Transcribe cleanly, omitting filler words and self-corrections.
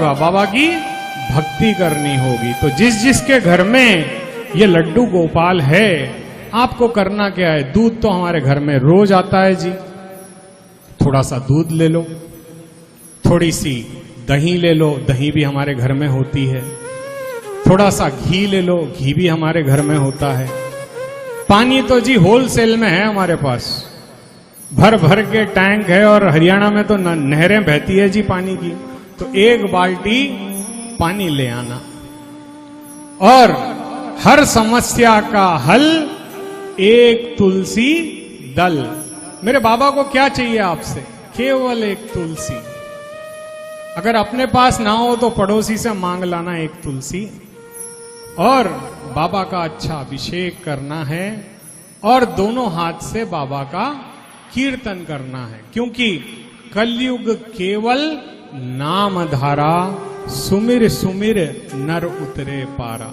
बाबा की भक्ति करनी होगी। तो जिस जिसके घर में ये लड्डू गोपाल है, आपको करना क्या है? दूध तो हमारे घर में रोज आता है जी, थोड़ा सा दूध ले लो, थोड़ी सी दही ले लो, दही भी हमारे घर में होती है, थोड़ा सा घी ले लो, घी भी हमारे घर में होता है। पानी तो जी होलसेल में है हमारे पास, भर भर के टैंक है, और हरियाणा में तो नहरें बहती है जी पानी की। तो एक बाल्टी पानी ले आना, और हर समस्या का हल एक तुलसी दल। मेरे बाबा को क्या चाहिए आपसे? केवल एक तुलसी। अगर अपने पास ना हो तो पड़ोसी से मांग लाना एक तुलसी, और बाबा का अच्छा अभिषेक करना है, और दोनों हाथ से बाबा का कीर्तन करना है। क्योंकि कलयुग केवल नाम धारा, सुमिर सुमिर नर उतरे पारा।